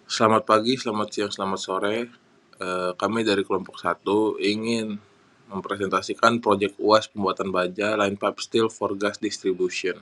Selamat pagi, selamat siang, selamat sore. Kami dari kelompok 1 ingin mempresentasikan proyek UAS pembuatan baja line pipe steel for gas distribution.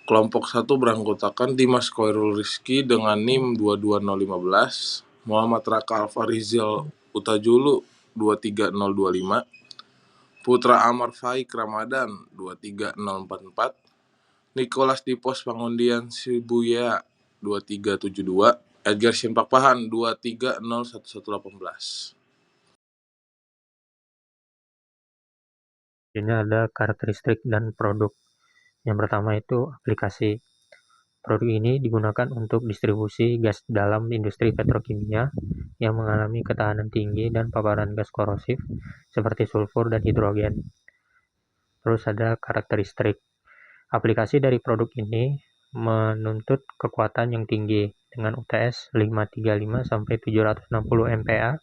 Kelompok 1 beranggotakan Dimas Khoirul Rizky dengan NIM 22015, Muhammad Raka Alfa Rizal Utajulu 23025, Putra Amar Faik Ramadan 23044, Nicholas Dipos Pangundian Sibuya 2372, Edgar Simpak Pahan 23011118. Ini ada karakteristik dan produk. Yang pertama itu aplikasi. Produk ini digunakan untuk distribusi gas dalam industri petrokimia yang mengalami ketahanan tinggi dan paparan gas korosif seperti sulfur dan hidrogen. Terus ada karakteristik. Aplikasi dari produk ini menuntut kekuatan yang tinggi dengan UTS 535 sampai 760 MPa,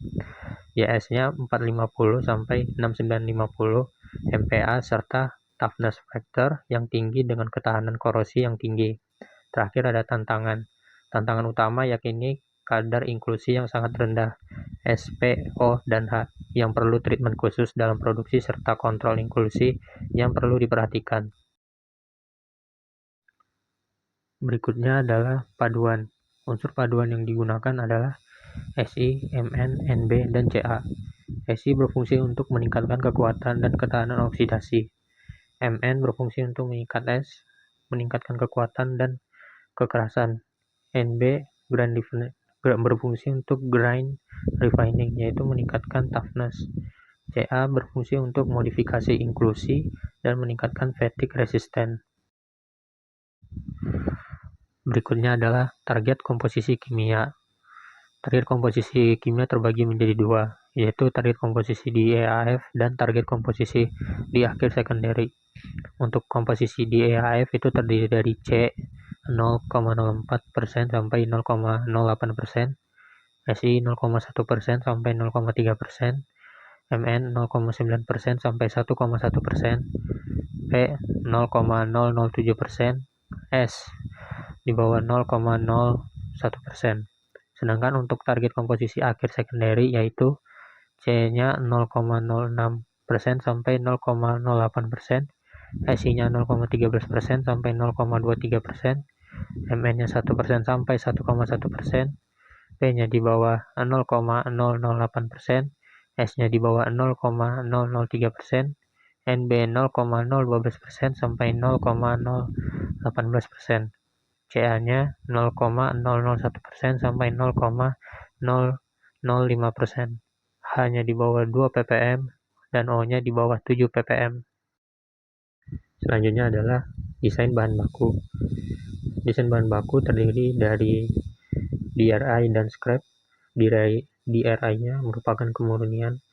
YS-nya 450 sampai 6950 MPa serta toughness factor yang tinggi dengan ketahanan korosi yang tinggi. Terakhir ada tantangan. Tantangan utama yakni kadar inklusi yang sangat rendah, SP, O, dan H, yang perlu treatment khusus dalam produksi serta kontrol inklusi yang perlu diperhatikan. Berikutnya adalah paduan. Unsur paduan yang digunakan adalah SI, MN, NB, dan CA. SI berfungsi untuk meningkatkan kekuatan dan ketahanan oksidasi. MN berfungsi untuk meningkatkan kekuatan dan kekerasan. NB berfungsi untuk grind refining, yaitu meningkatkan toughness. CA berfungsi untuk modifikasi inklusi dan meningkatkan fatigue resistant. Berikutnya adalah target komposisi kimia. Target komposisi kimia terbagi menjadi dua, yaitu target komposisi di EAF dan target komposisi di akhir secondary. Untuk komposisi di EAF itu terdiri dari C 0,04% sampai 0,08%, SI 0,1% sampai 0,3%, MN 0,9% sampai 1,1%, P 0,007%, S di bawah 0,01%. Sedangkan untuk target komposisi akhir secondary yaitu C-nya 0,06% sampai 0,08%, SI-nya 0,13% sampai 0,23%, MN-nya 1% sampai 1,1%, P-nya di bawah 0,008%, S-nya di bawah 0,003%, NB 0,012% sampai 0,018%, CA-nya 0,001% sampai 0,005%, H-nya di bawah 2 ppm, dan O-nya di bawah 7 ppm. Selanjutnya adalah desain bahan baku. Desain bahan baku terdiri dari DRI dan scrap. DRI-nya merupakan kemurnian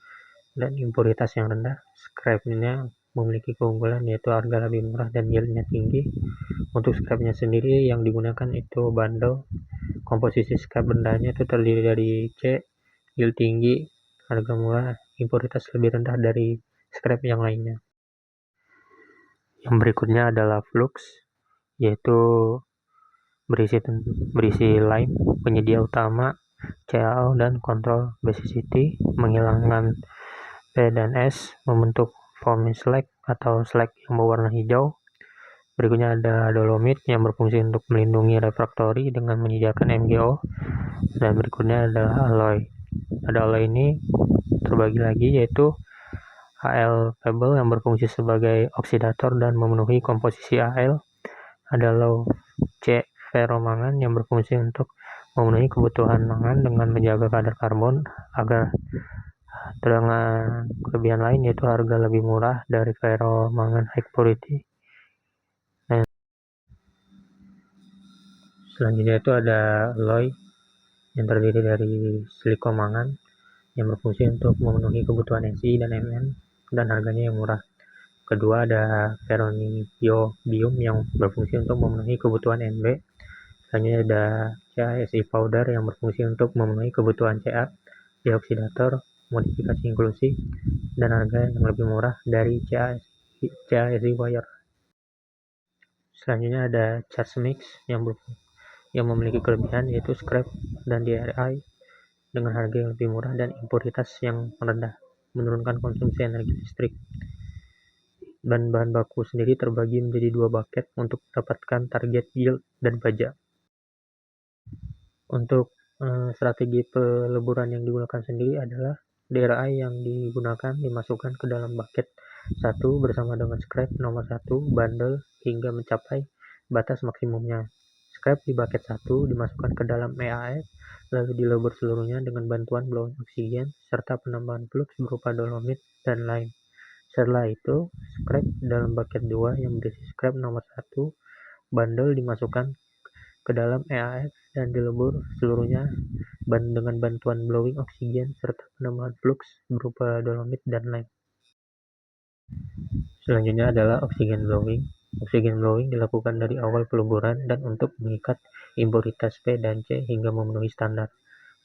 dan impuritas yang rendah. Scrap-nya memiliki keunggulan yaitu harga lebih murah dan yield-nya tinggi. Untuk scrap-nya sendiri yang digunakan itu bundle. Komposisi scrap bendanya itu terdiri dari C, yield tinggi, harga murah, impuritas lebih rendah dari scrap yang lainnya. Yang berikutnya adalah flux, yaitu berisi lime, penyedia utama, CAO, dan kontrol basicity, menghilangkan P dan S, membentuk foam slag atau slag yang berwarna hijau. Berikutnya ada dolomit yang berfungsi untuk melindungi refraktori dengan menyediakan MgO. Dan berikutnya adalah alloy. Ada alloy ini terbagi lagi yaitu Al pebble yang berfungsi sebagai oksidator dan memenuhi komposisi Al. Ada low C ferromangan yang berfungsi untuk memenuhi kebutuhan mangan dengan menjaga kadar karbon agar dengan kelebihan lain yaitu harga lebih murah dari ferromangan high purity. Selanjutnya itu ada alloy yang terdiri dari silikomangan yang berfungsi untuk memenuhi kebutuhan Si dan Mn dan harganya yang murah. Kedua ada ferroniobium yang berfungsi untuk memenuhi kebutuhan Nb. Selanjutnya ada CaSi powder yang berfungsi untuk memenuhi kebutuhan Ca, deoksidator, modifikasi inklusi, dan harga yang lebih murah dari CaSi wire. Selanjutnya ada charge mix yang memiliki kelebihan yaitu scrap dan DRI dengan harga yang lebih murah dan impuritas yang rendah, menurunkan konsumsi energi listrik. Dan bahan baku sendiri terbagi menjadi 2 bucket untuk mendapatkan target yield dan baja. Untuk strategi peleburan yang digunakan sendiri adalah DRI yang digunakan dimasukkan ke dalam bucket 1 bersama dengan scrap nomor 1 bundle hingga mencapai batas maksimumnya. Scrap di bucket 1 dimasukkan ke dalam EAF lalu dilebur seluruhnya dengan bantuan blowing oksigen serta penambahan flux berupa dolomit dan lime. Setelah itu, scrap dalam bucket 2 yang berisi scrap nomor 1 bundle dimasukkan ke dalam EAF dan dilebur seluruhnya dengan bantuan blowing oksigen serta penambahan flux berupa dolomit dan lime. Selanjutnya adalah oksigen blowing. Oksigen blowing dilakukan dari awal peleburan dan untuk mengikat impuritas P dan C hingga memenuhi standar.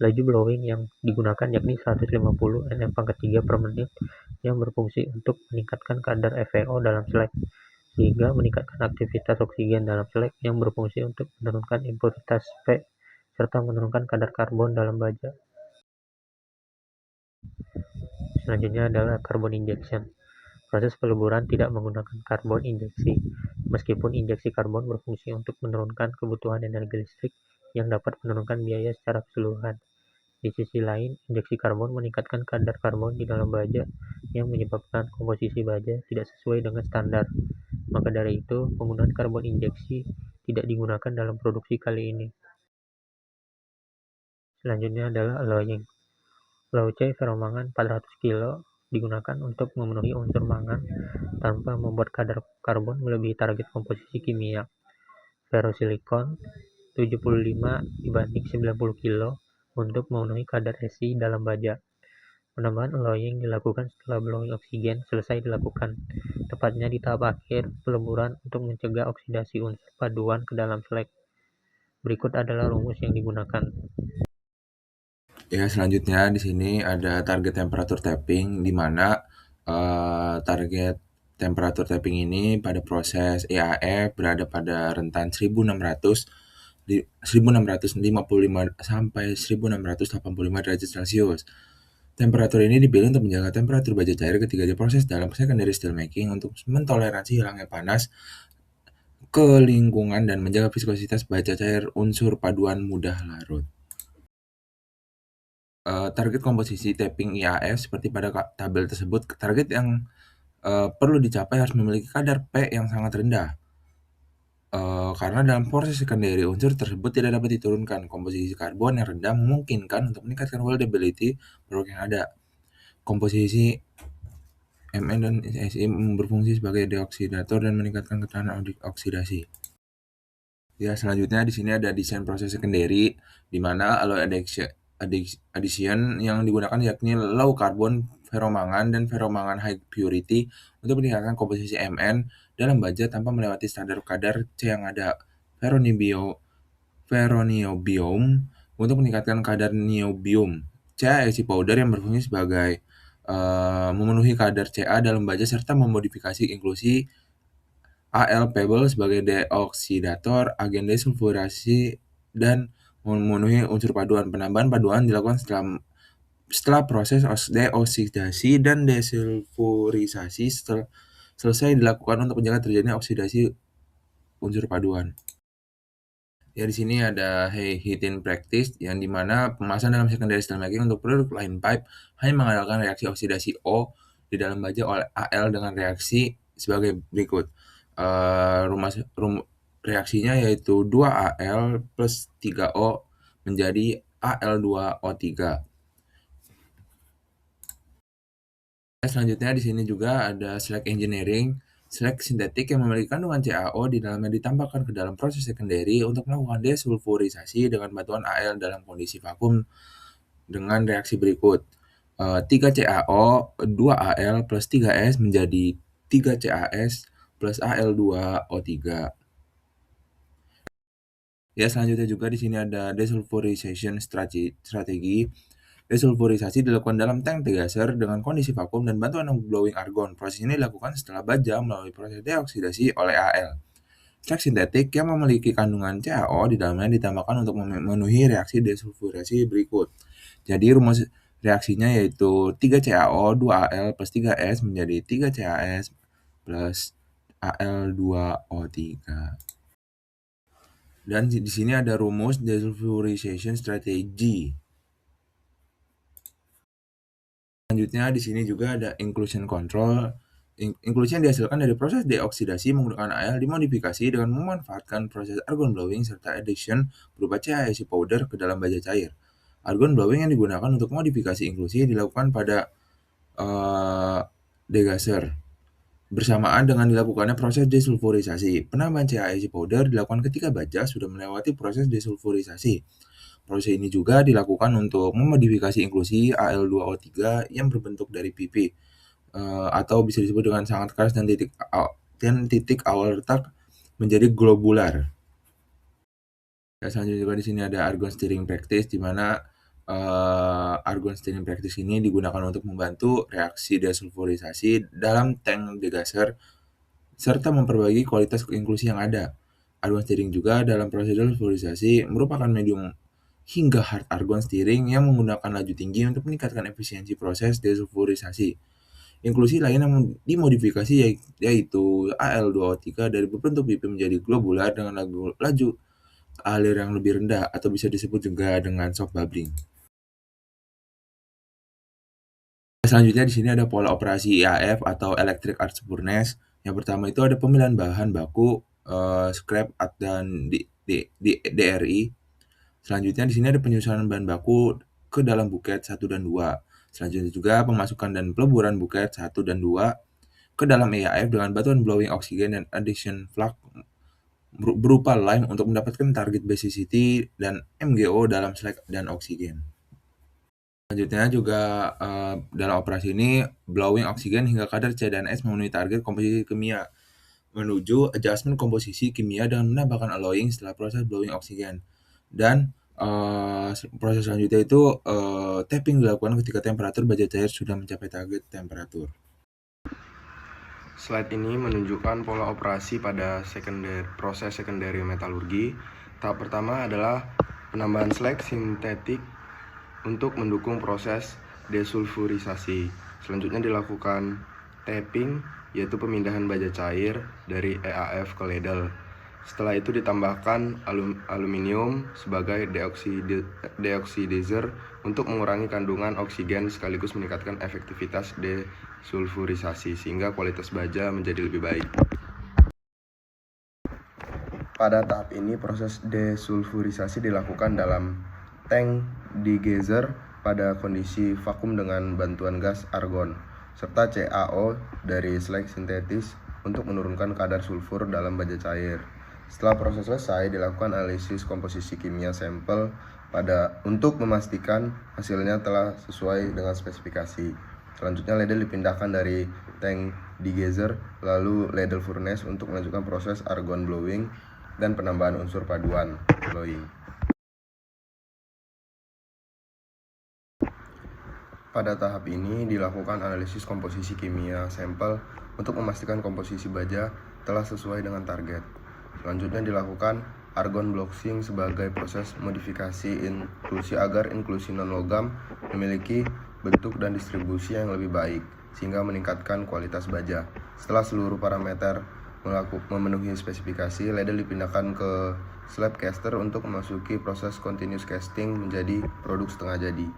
Laju blowing yang digunakan yakni 150 Nm/3 per menit yang berfungsi untuk meningkatkan kadar FeO dalam slag, sehingga meningkatkan aktivitas oksigen dalam slag yang berfungsi untuk menurunkan impuritas P serta menurunkan kadar karbon dalam baja. Selanjutnya adalah carbon injection. Proses peleburan tidak menggunakan karbon injeksi, meskipun injeksi karbon berfungsi untuk menurunkan kebutuhan energi listrik yang dapat menurunkan biaya secara keseluruhan. Di sisi lain, injeksi karbon meningkatkan kadar karbon di dalam baja yang menyebabkan komposisi baja tidak sesuai dengan standar. Maka dari itu, penggunaan karbon injeksi tidak digunakan dalam produksi kali ini. Selanjutnya adalah alloying. Low C ferromangan 400 kg digunakan untuk memenuhi unsur mangan tanpa membuat kadar karbon melebihi target komposisi kimia. Ferrosilikon 75 dibanding 90 kg untuk memenuhi kadar Esi dalam baja. Penambahan alloying dilakukan setelah blowing oksigen selesai dilakukan, tepatnya di tahap akhir peleburan untuk mencegah oksidasi unsur paduan ke dalam slag. Berikut adalah rumus yang digunakan. Ya, selanjutnya di sini ada target temperatur tapping, di mana target temperatur tapping ini pada proses EAF berada pada rentan 1655 sampai 1685 derajat Celcius. Temperatur ini dipilih untuk menjaga temperatur baja cair ketika diproses dalam secondary steel making untuk mentoleransi hilangnya panas ke lingkungan dan menjaga viskositas baja cair unsur paduan mudah larut. Target komposisi tapping IAF seperti pada tabel tersebut, target yang perlu dicapai harus memiliki kadar P yang sangat rendah. Karena dalam proses secondary unsur tersebut tidak dapat diturunkan. Komposisi karbon yang rendah memungkinkan untuk meningkatkan weldability produk yang ada. Komposisi Mn dan Si berfungsi sebagai deoksidator dan meningkatkan ketahanan oksidasi. Ya, selanjutnya di sini ada desain proses secondary, di mana alloy addition yang digunakan yakni low carbon ferromangan dan ferromangan high purity untuk meningkatkan komposisi Mn dalam baja tanpa melewati standar kadar C yang ada. Ferroniobium untuk meningkatkan kadar niobium. CaSi powder yang berfungsi sebagai memenuhi kadar Ca dalam baja serta memodifikasi inklusi Al pebble sebagai deoksidator, agen desulfurasi, dan memenuhi unsur paduan. Penambahan paduan dilakukan setelah proses deoksidasi dan desulfurisasi selesai dilakukan untuk menjaga terjadinya oksidasi unsur paduan. Ya, di sini ada heat-in practice yang dimana pemasangan dalam secondary steel making untuk produk line pipe hanya mengandalkan reaksi oksidasi O di dalam baja oleh Al dengan reaksi sebagai berikut. Reaksinya yaitu 2Al plus 3O menjadi Al2O3. Selanjutnya di sini juga ada slag engineering, slag sintetik yang memiliki kandungan CaO di dalamnya ditambahkan ke dalam proses secondary untuk melakukan desulfurisasi dengan bantuan Al dalam kondisi vakum dengan reaksi berikut. 3CaO, 2Al plus 3S menjadi 3CaS plus Al2O3. Ya, selanjutnya juga di sini ada desulfurization strategi. Desulfurisasi dilakukan dalam tank degasser dengan kondisi vakum dan bantuan blowing argon. Proses ini dilakukan setelah baja melalui proses deoksidasi oleh Al. Slag sintetik yang memiliki kandungan CaO di dalamnya ditambahkan untuk memenuhi reaksi desulfurasi berikut. Jadi rumus reaksinya yaitu 3CaO 2Al plus 3S menjadi 3CaS plus Al2O3. Dan di sini ada rumus desulfurization strategy. Selanjutnya di sini juga ada inclusion control. Inklusi yang dihasilkan dari proses deoksidasi menggunakan Al dimodifikasi dengan memanfaatkan proses argon blowing serta addition berupa CaIC powder ke dalam baja cair. Argon blowing yang digunakan untuk modifikasi inklusi dilakukan pada degasser bersamaan dengan dilakukannya proses desulfurisasi. Penambahan CaIC powder dilakukan ketika baja sudah melewati proses desulfurisasi. Proses ini juga dilakukan untuk memodifikasi inklusi Al2O3 yang berbentuk dari pipi atau bisa disebut dengan sangat keras dan titik awal retak menjadi globular. Selanjutnya juga di sini ada argon stirring practice, di mana argon stirring practice ini digunakan untuk membantu reaksi desulfurisasi dalam tank degasser serta memperbaiki kualitas inklusi yang ada. Argon stirring juga dalam proses desulfurisasi merupakan medium hingga hard argon stirring yang menggunakan laju tinggi untuk meningkatkan efisiensi proses desulfurisasi. Inklusi lain yang dimodifikasi yaitu Al2O3 dari berbentuk pipi menjadi globular dengan laju alir yang lebih rendah atau bisa disebut juga dengan soft bubbling. Selanjutnya di sini ada pola operasi EAF atau Electric Arc Furnace. Yang pertama itu ada pemilihan bahan baku scrap dan DRI. Selanjutnya di sini ada penyusunan bahan baku ke dalam buket 1 dan 2. Selanjutnya juga pemasukan dan peleburan buket 1 dan 2 ke dalam EAF dengan bantuan blowing oksigen dan addition flux berupa lime untuk mendapatkan target basicity dan MgO dalam slag dan oksigen. Selanjutnya juga dalam operasi ini blowing oksigen hingga kadar C dan S memenuhi target komposisi kimia menuju adjustment komposisi kimia dengan menambahkan alloying setelah proses blowing oksigen. Dan proses selanjutnya itu tapping dilakukan ketika temperatur baja cair sudah mencapai target temperatur. Slide ini menunjukkan pola operasi pada proses secondary metalurgi. Tahap pertama adalah penambahan slag sintetik untuk mendukung proses desulfurisasi. Selanjutnya dilakukan tapping, yaitu pemindahan baja cair dari EAF ke ladle. Setelah itu ditambahkan aluminium sebagai deoxidizer untuk mengurangi kandungan oksigen sekaligus meningkatkan efektivitas desulfurisasi sehingga kualitas baja menjadi lebih baik. Pada tahap ini proses desulfurisasi dilakukan dalam tank degasser pada kondisi vakum dengan bantuan gas argon serta CaO dari slag sintetis untuk menurunkan kadar sulfur dalam baja cair. Setelah proses selesai, dilakukan analisis komposisi kimia sampel untuk memastikan hasilnya telah sesuai dengan spesifikasi. Selanjutnya ladle dipindahkan dari tank degasser lalu ladle furnace untuk melanjutkan proses argon blowing dan penambahan unsur paduan blowing. Pada tahap ini dilakukan analisis komposisi kimia sampel untuk memastikan komposisi baja telah sesuai dengan target. Selanjutnya dilakukan argon blasting sebagai proses modifikasi inklusi agar inklusi non-logam memiliki bentuk dan distribusi yang lebih baik sehingga meningkatkan kualitas baja. Setelah seluruh parameter memenuhi spesifikasi, ladle dipindahkan ke slab caster untuk memasuki proses continuous casting menjadi produk setengah jadi.